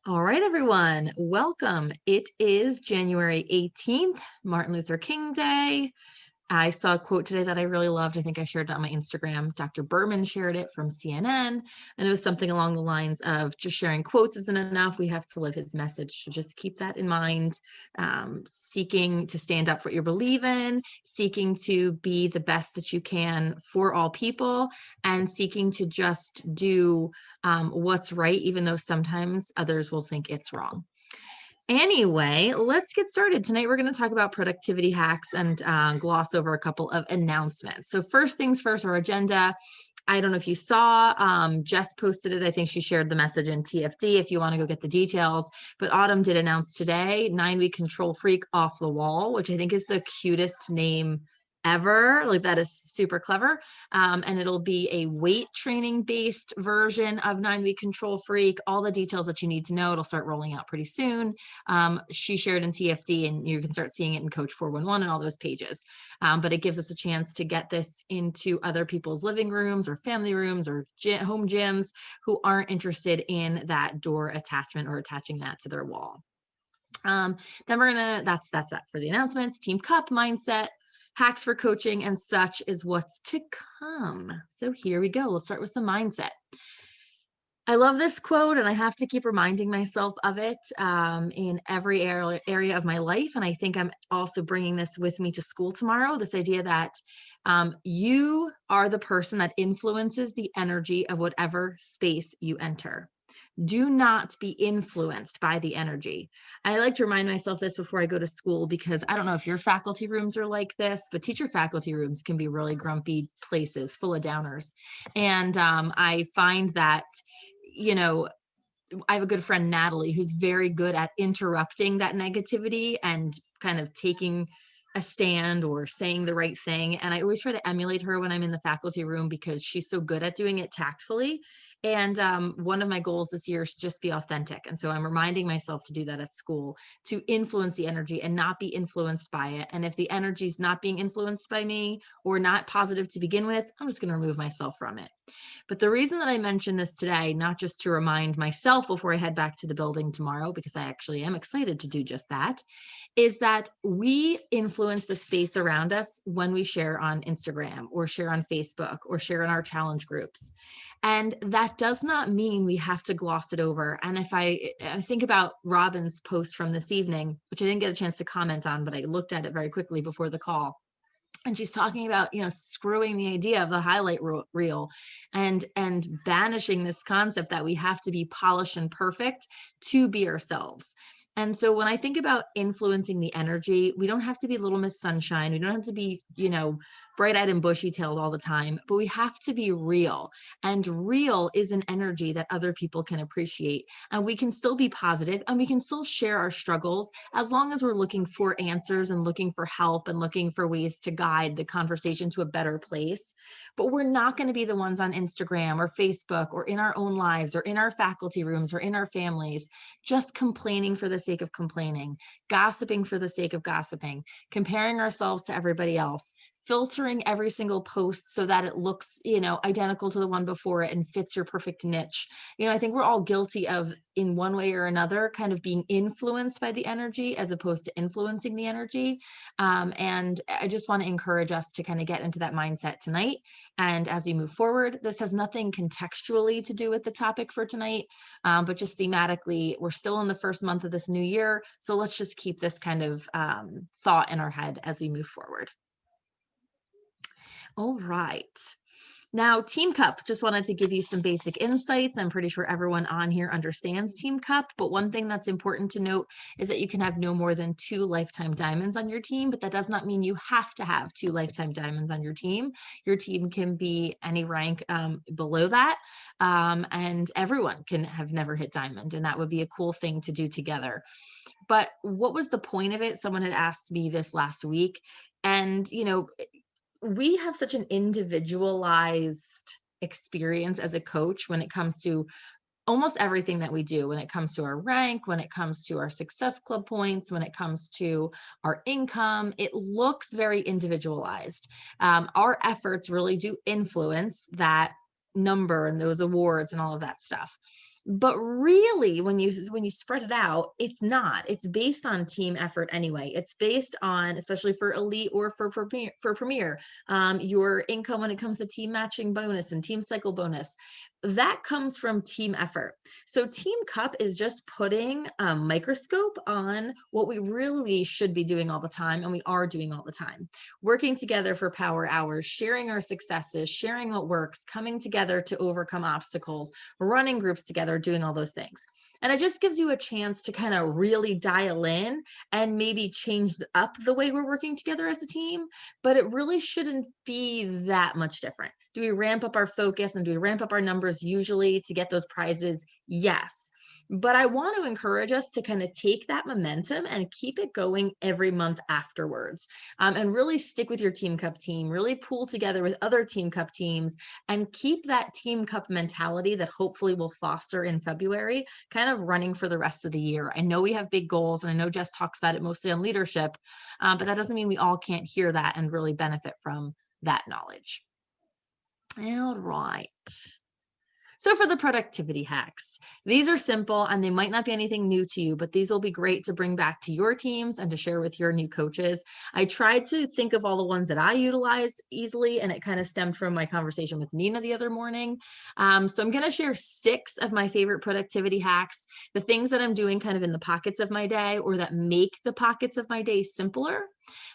All right, everyone, welcome. It is January 18th, Martin Luther King Day. I saw a quote today that I really loved. I think I shared it on my Instagram. Dr. Berman shared it from CNN, and it was something along the lines of just sharing quotes isn't enough. We have to live his message. So just keep that in mind. Seeking to stand up for what you believe in, seeking to be the best that you can for all people, and seeking to just do what's right, even though sometimes others will think it's wrong. Anyway, let's get started. Tonight, we're going to talk about productivity hacks and gloss over a couple of announcements. So first things first, our agenda. I don't know if you saw, Jess posted it. I think she shared the message in TFD if you want to go get the details. But Autumn did announce today, 9-week control freak off the wall, which I think is the cutest name ever. Like that is super clever. And it'll be a weight training based version of 9-week control freak. All the details that you need to know. It'll start rolling out pretty soon. She shared in TFD, and you can start seeing it in Coach 411 and all those pages. But it gives us a chance to get this into other people's living rooms or family rooms or home gyms who aren't interested in that door attachment or attaching that to their wall. Then we're gonna, that's that for the announcements. Team Cup mindset, hacks for coaching and such is what's to come. So here we go. Let's start with some mindset. I love this quote, and I have to keep reminding myself of it in every area of my life. And I think I'm also bringing this with me to school tomorrow, this idea that you are the person that influences the energy of whatever space you enter. Do not be influenced by the energy. I like to remind myself this before I go to school, because I don't know if your faculty rooms are like this, but teacher faculty rooms can be really grumpy places full of downers. And I find that, you know, I have a good friend, Natalie, who's very good at interrupting that negativity and kind of taking a stand or saying the right thing. And I always try to emulate her when I'm in the faculty room because she's so good at doing it tactfully. And one of my goals this year is to just be authentic. And so I'm reminding myself to do that at school, to influence the energy and not be influenced by it. And if the energy is not being influenced by me or not positive to begin with, I'm just going to remove myself from it. But the reason that I mentioned this today, not just to remind myself before I head back to the building tomorrow, because I actually am excited to do just that, is that we influence the space around us when we share on Instagram or share on Facebook or share in our challenge groups. And that does not mean we have to gloss it over. And if I think about Robin's post from this evening, which I didn't get a chance to comment on, but I looked at it very quickly before the call. And she's talking about, screwing the idea of the highlight reel and banishing this concept that we have to be polished and perfect to be ourselves. And so when I think about influencing the energy, we don't have to be Little Miss Sunshine. We don't have to be, bright-eyed and bushy-tailed all the time, but we have to be real. And real is an energy that other people can appreciate. And we can still be positive and we can still share our struggles as long as we're looking for answers and looking for help and looking for ways to guide the conversation to a better place. But we're not going to be the ones on Instagram or Facebook or in our own lives or in our faculty rooms or in our families just complaining for the sake of complaining, gossiping for the sake of gossiping, comparing ourselves to everybody else, filtering every single post so that it looks, identical to the one before it and fits your perfect niche. I think we're all guilty of, in one way or another, kind of being influenced by the energy as opposed to influencing the energy. And I just want to encourage us to kind of get into that mindset tonight. And as we move forward, this has nothing contextually to do with the topic for tonight, but just thematically, we're still in the first month of this new year. So let's just keep this kind of thought in our head as we move forward. All right. Now, Team Cup, just wanted to give you some basic insights. I'm pretty sure everyone on here understands Team Cup, but one thing that's important to note is that you can have no more than 2 lifetime diamonds on your team, but that does not mean you have to have 2 lifetime diamonds on your team. Your team can be any rank below that, and everyone can have never hit diamond, and that would be a cool thing to do together. But what was the point of it? Someone had asked me this last week, and we have such an individualized experience as a coach when it comes to almost everything that we do, when it comes to our rank, when it comes to our success club points, when it comes to our income. It looks very individualized. Our efforts really do influence that number and those awards and all of that stuff. But really, when you spread it out, it's not. It's based on team effort anyway. It's based on, especially for elite or for premier, your income when it comes to team matching bonus and team cycle bonus. That comes from team effort. So Team Cup is just putting a microscope on what we really should be doing all the time, and we are doing all the time. Working together for power hours, sharing our successes, sharing what works, coming together to overcome obstacles, running groups together, doing all those things. And it just gives you a chance to kind of really dial in and maybe change up the way we're working together as a team, but it really shouldn't be that much different. Do we ramp up our focus and do we ramp up our numbers usually to get those prizes? Yes. But I want to encourage us to kind of take that momentum and keep it going every month afterwards, and really stick with your Team Cup team, really pool together with other Team Cup teams and keep that Team Cup mentality that hopefully will foster in February kind of running for the rest of the year. I know we have big goals, and I know Jess talks about it mostly on leadership, but that doesn't mean we all can't hear that and really benefit from that knowledge. All right. So for the productivity hacks, these are simple and they might not be anything new to you, but these will be great to bring back to your teams and to share with your new coaches. I tried to think of all the ones that I utilize easily, and it kind of stemmed from my conversation with Nina the other morning. So I'm going to share 6 of my favorite productivity hacks, the things that I'm doing kind of in the pockets of my day or that make the pockets of my day simpler.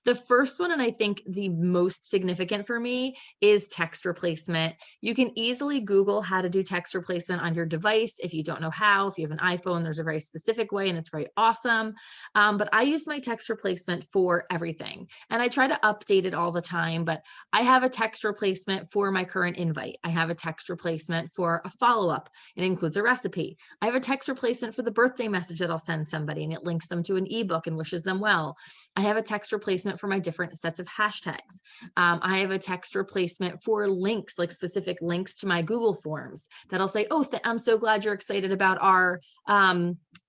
The first one, and I think the most significant for me, is text replacement. You can easily Google how to do text replacement on your device. If you don't know how, if you have an iPhone, there's a very specific way and it's very awesome. But I use my text replacement for everything. And I try to update it all the time, but I have a text replacement for my current invite. I have a text replacement for a follow-up. It includes a recipe. I have a text replacement for the birthday message that I'll send somebody, and it links them to an ebook and wishes them well. I have a text replacement for my different sets of hashtags. I have a text replacement for links, like specific links to my Google Forms that'll say, oh, I'm so glad you're excited about our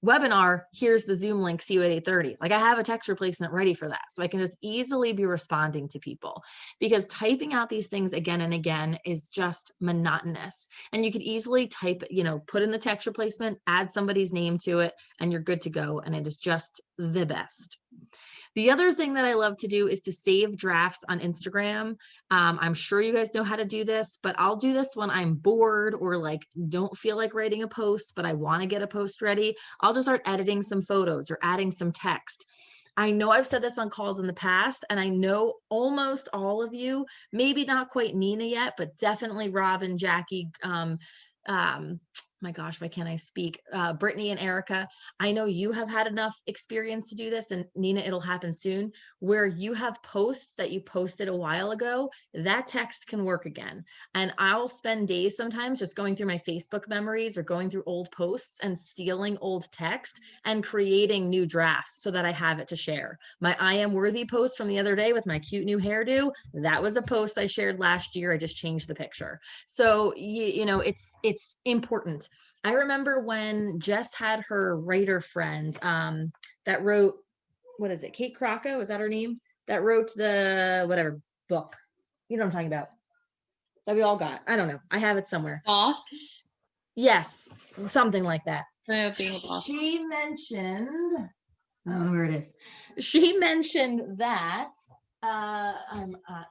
webinar. Here's the Zoom link, see you at 8:30. Like I have a text replacement ready for that. So I can just easily be responding to people, because typing out these things again and again is just monotonous. And you could easily type, put in the text replacement, add somebody's name to it, and you're good to go. And it is just the best. The other thing that I love to do is to save drafts on Instagram. I'm sure you guys know how to do this, but I'll do this when I'm bored or like don't feel like writing a post, but I want to get a post ready. I'll just start editing some photos or adding some text. I know I've said this on calls in the past, and I know almost all of you, maybe not quite Nina yet, but definitely Robin, Jackie, my gosh, why can't I speak? Brittany and Erica, I know you have had enough experience to do this, and Nina, it'll happen soon, where you have posts that you posted a while ago, that text can work again. And I'll spend days sometimes just going through my Facebook memories or going through old posts and stealing old text and creating new drafts so that I have it to share. My I am worthy post from the other day with my cute new hairdo, that was a post I shared last year. I just changed the picture. So, it's important. I remember when Jess had her writer friend that wrote, what is it? Kate Crocco, is that her name? That wrote the whatever book. You know what I'm talking about. That we all got. I don't know. I have it somewhere. Boss? Yes, something like that. Being a boss. She mentioned, where it is. She mentioned that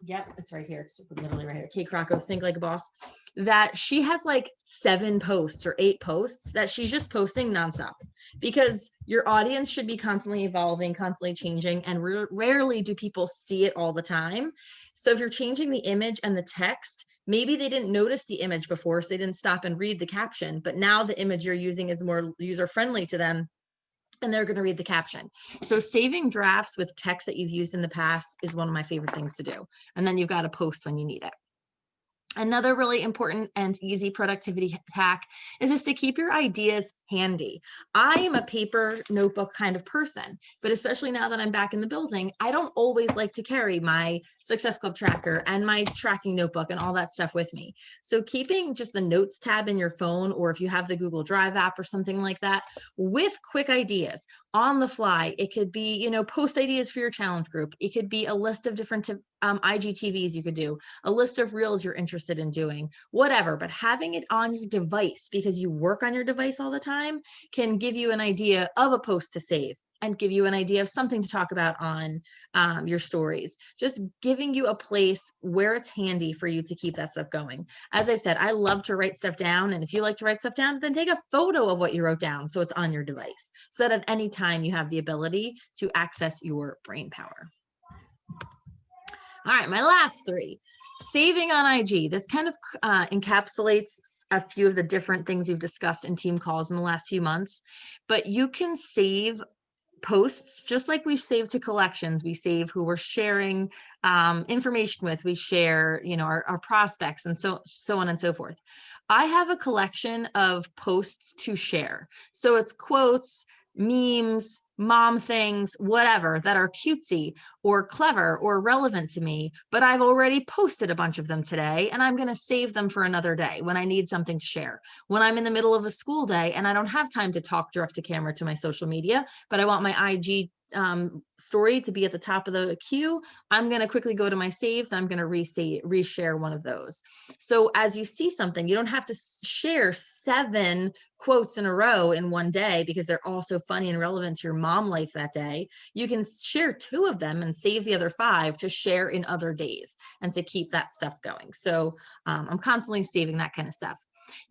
yep, it's right here. It's literally right here. Kate Crocco, Think Like a Boss. That she has like 7 posts or 8 posts that she's just posting nonstop, because your audience should be constantly evolving, constantly changing, and rarely do people see it all the time. So if you're changing the image and the text, maybe they didn't notice the image before, so they didn't stop and read the caption, but now the image you're using is more user-friendly to them, and they're going to read the caption. So saving drafts with text that you've used in the past is one of my favorite things to do. And then you've got to post when you need it. Another really important and easy productivity hack is just to keep your ideas handy. I am a paper notebook kind of person, but especially now that I'm back in the building, I don't always like to carry my Success Club tracker and my tracking notebook and all that stuff with me. So keeping just the notes tab in your phone, or if you have the Google Drive app or something like that, with quick ideas on the fly. It could be, post ideas for your challenge group. It could be a list of different IGTVs you could do, a list of reels you're interested in doing, whatever, but having it on your device because you work on your device all the time can give you an idea of a post to save and give you an idea of something to talk about on your stories, just giving you a place where it's handy for you to keep that stuff going. As I said, I love to write stuff down. And if you like to write stuff down, then take a photo of what you wrote down so it's on your device so that at any time you have the ability to access your brain power. All right, my last three. Saving on IG. This kind of encapsulates a few of the different things you've discussed in team calls in the last few months, but you can save posts just like we save to collections. We save who we're sharing information with. We share, our prospects and so on and so forth. I have a collection of posts to share. So it's quotes, memes, mom things, whatever, that are cutesy or clever or relevant to me, but I've already posted a bunch of them today and I'm going to save them for another day when I need something to share. When I'm in the middle of a school day and I don't have time to talk direct to camera to my social media, but I want my IG story to be at the top of the queue, I'm going to quickly go to my saves. I'm going to reshare one of those. So as you see something, you don't have to share 7 quotes in a row in one day because they're all so funny and relevant to your mom life that day. You can share 2 of them and save the other 5 to share in other days and to keep that stuff going. So I'm constantly saving that kind of stuff.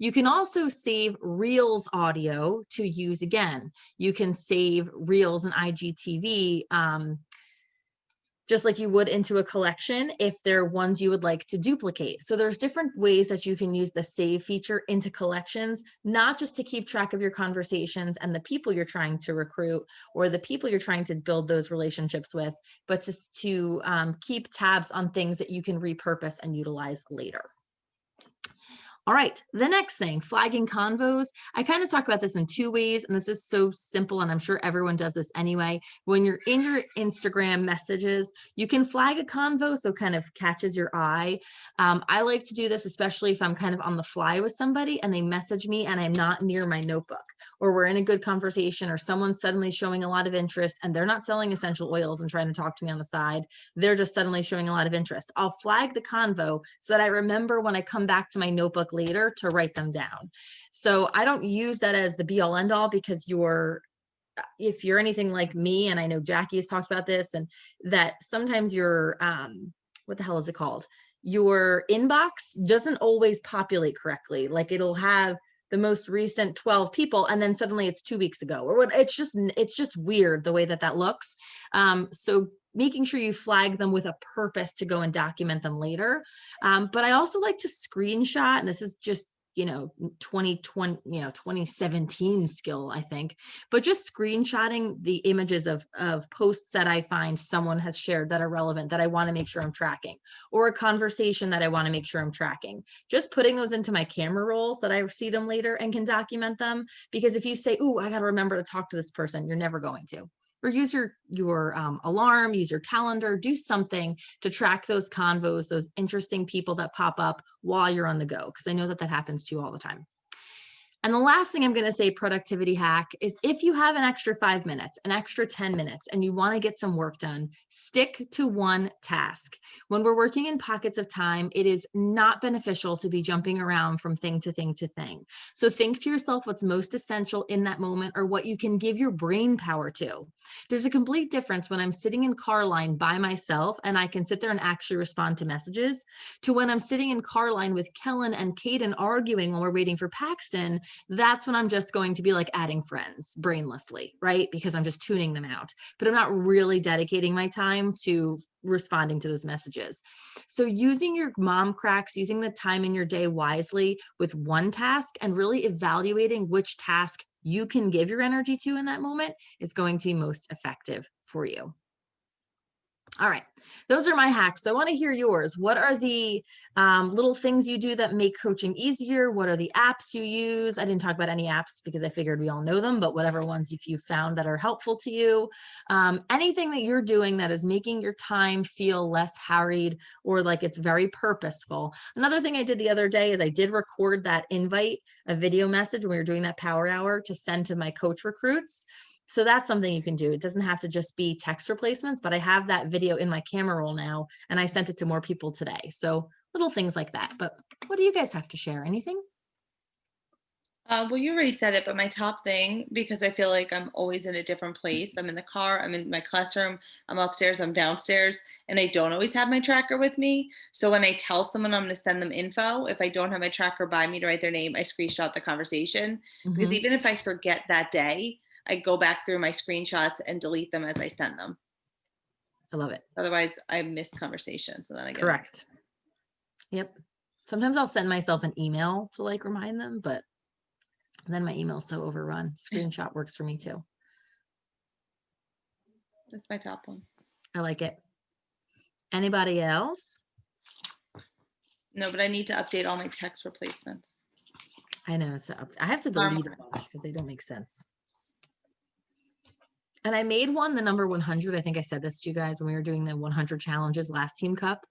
You can also save Reels audio to use again. You can save Reels and IGTV just like you would into a collection if they're ones you would like to duplicate. So there's different ways that you can use the save feature into collections, not just to keep track of your conversations and the people you're trying to recruit or the people you're trying to build those relationships with, but to keep tabs on things that you can repurpose and utilize later. All right, the next thing, flagging convos. I kind of talk about this in 2 ways, and this is so simple, and I'm sure everyone does this anyway. When you're in your Instagram messages, you can flag a convo so it kind of catches your eye. I like to do this, especially if I'm kind of on the fly with somebody and they message me and I'm not near my notebook, or we're in a good conversation, or someone's suddenly showing a lot of interest and they're not selling essential oils and trying to talk to me on the side. They're just suddenly showing a lot of interest. I'll flag the convo so that I remember when I come back to my notebook later to write them down. So I don't use that as the be all end all because if you're anything like me, and I know Jackie has talked about this, and that sometimes your, what the hell is it called? Your inbox doesn't always populate correctly. Like it'll have the most recent 12 people and then suddenly it's 2 weeks ago or what. It's just weird the way that looks. So making sure you flag them with a purpose to go and document them later. But I also like to screenshot, and this is just 2020, 2017 skill, I think, but just screenshotting the images of posts that I find someone has shared that are relevant, that I want to make sure I'm tracking, or a conversation that I want to make sure I'm tracking. Just putting those into my camera rolls that I see them later and can document them. Because if you say, "Ooh, I got to remember to talk to this person," you're never going to. Or use your alarm, use your calendar, do something to track those convos, those interesting people that pop up while you're on the go, because I know that happens to you all the time. And the last thing I'm going to say, productivity hack, is if you have an extra 5 minutes, an extra 10 minutes, and you want to get some work done, stick to one task. When we're working in pockets of time, it is not beneficial to be jumping around from thing to thing to thing. So think to yourself what's most essential in that moment, or what you can give your brain power to. There's a complete difference when I'm sitting in car line by myself and I can sit there and actually respond to messages, to when I'm sitting in car line with Kellen and Caden arguing while we're waiting for Paxton. That's when I'm just going to be like adding friends brainlessly, right? Because I'm just tuning them out, but I'm not really dedicating my time to responding to those messages. So using your mom cracks, using the time in your day wisely with one task, and really evaluating which task you can give your energy to in that moment is going to be most effective for you. All right, those are my hacks. So I want to hear yours. What are the little things you do that make coaching easier? What are the apps you use? I didn't talk about any apps because I figured we all know them, but whatever ones if you found that are helpful to you. Anything that you're doing that is making your time feel less harried or like it's very purposeful. Another thing I did the other day is I did record that invite, a video message when we were doing that power hour, to send to my coach recruits. So that's something you can do. It doesn't have to just be text replacements, but I have that video in my camera roll now, and I sent it to more people today. So little things like that. But what do you guys have to share? Anything? Well, you already said it, but my top thing, because I feel like I'm always in a different place. I'm in the car, I'm in my classroom, I'm upstairs, I'm downstairs, and I don't always have my tracker with me. So when I tell someone I'm going to send them info, if I don't have my tracker by me to write their name, I screenshot the conversation. Because Mm-hmm. even if I forget that day, I go back through my screenshots and delete them as I send them. I love it. Otherwise, I miss conversations and then I get mad. Correct. Yep. Sometimes I'll send myself an email to like remind them, but then my email's so overrun. Screenshot works for me too. That's my top one. I like it. Anybody else? No, but I need to update all my text replacements. I know I have to delete a bunch because they don't make sense. And I made one, the number 100. I think I said this to you guys when we were doing the 100 challenges last Team Cup.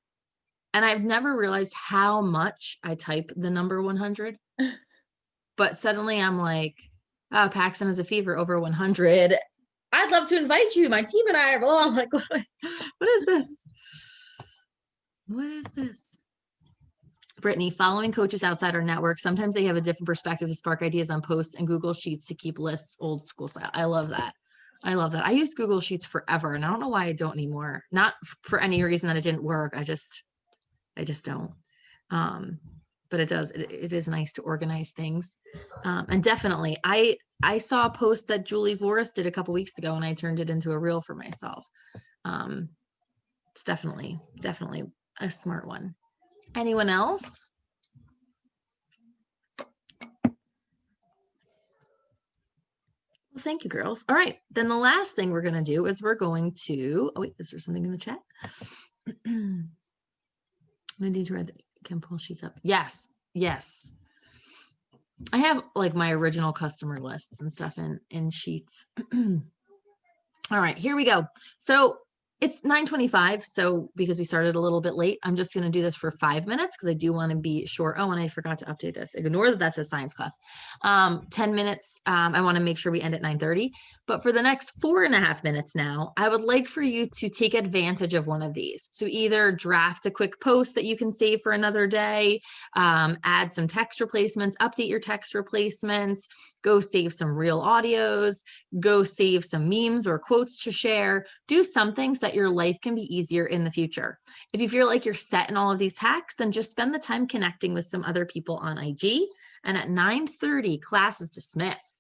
And I've never realized how much I type the number 100. But suddenly I'm like, oh, Paxton has a fever over 100. I'd love to invite you. My team and I are, I'm like, what is this? What is this? Brittany, following coaches outside our network, sometimes they have a different perspective to spark ideas on posts and Google Sheets to keep lists old school style. I love that. I love that. I used Google Sheets forever, and I don't know why I don't anymore. Not for any reason that it didn't work. I just don't. But it does. It is nice to organize things. And definitely, I saw a post that Julie Voris did a couple weeks ago, and I turned it into a reel for myself. It's definitely a smart one. Anyone else? Well, thank you, girls. All right. Then the last thing we're going to do is we're going to, oh wait, is there something in the chat? I need to read, can pull sheets up. Yes. Yes. I have like my original customer lists and stuff in sheets. All right, here we go. So it's 9:25. So because we started a little bit late, I'm just going to do this for 5 minutes because I do want to be short. Oh, and I forgot to update this. Ignore that that's a science class. 10 minutes. I want to make sure we end at 9:30. But for the next 4.5 minutes now, I would like for you to take advantage of one of these. So either draft a quick post that you can save for another day, add some text replacements, update your text replacements, go save some real audios, go save some memes or quotes to share, do something so that your life can be easier in the future. If you feel like you're set in all of these hacks, then just spend the time connecting with some other people on IG. And at 9:30, class is dismissed.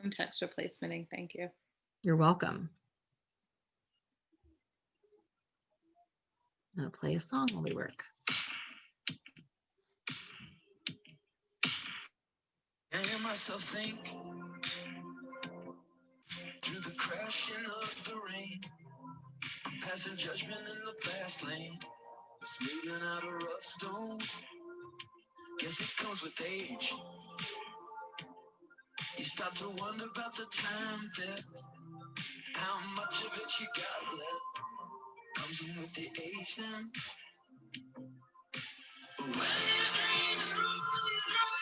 I'm text replacementing. Thank you. You're welcome. I'm going to play a song while we work. I hear myself think through the crashing of the rain, passing judgment in the fast lane, smoothing out a rough stone. Guess it comes with age. You start to wonder about the time theft, how much of it you got left. Comes in with the age then. When your dreams run dry.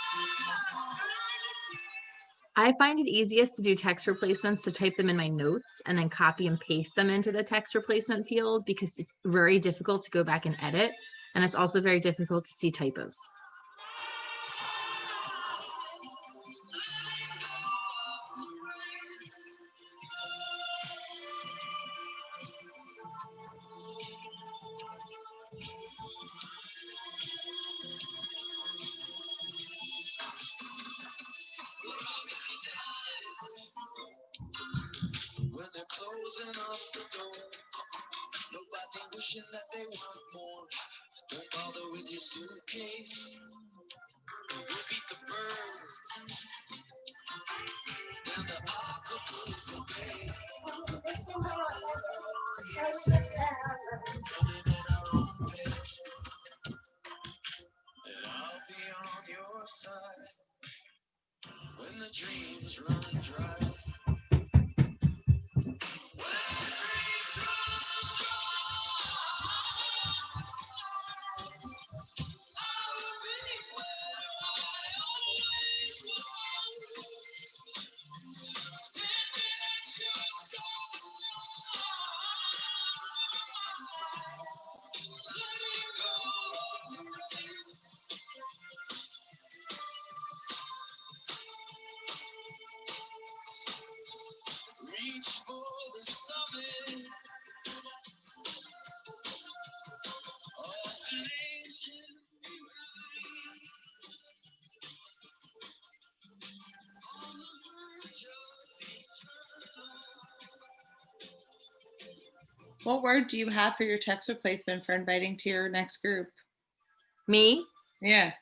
I find it easiest to do text replacements to type them in my notes and then copy and paste them into the text replacement field because it's very difficult to go back and edit. And it's also very difficult to see typos. When they're closing up the door, nobody wishing that they want more. Don't bother with your suitcase. We'll beat the birds down to Acapulco Bay. Running at our own pace, and I'll be on your side when the dreams run dry. What word do you have for your text replacement for inviting to your next group? Me, Yeah,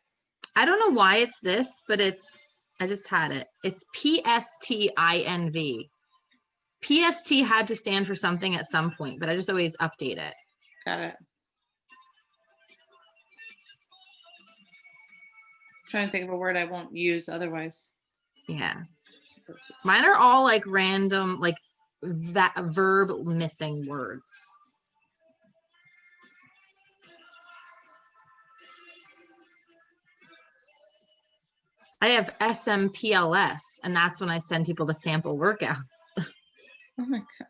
I don't know why it's this, but I just had it. It's PSTINV. PST had to stand for something at some point, but I just always update it. got it. Trying to think of a word I won't use otherwise. Yeah. Mine are all like random, like that verb missing words. I have SMPLS, and that's when I send people the sample workouts. Oh my god.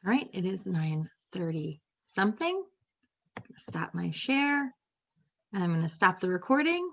All right, it is 9:30 something. Stop my share, and I'm going to stop the recording.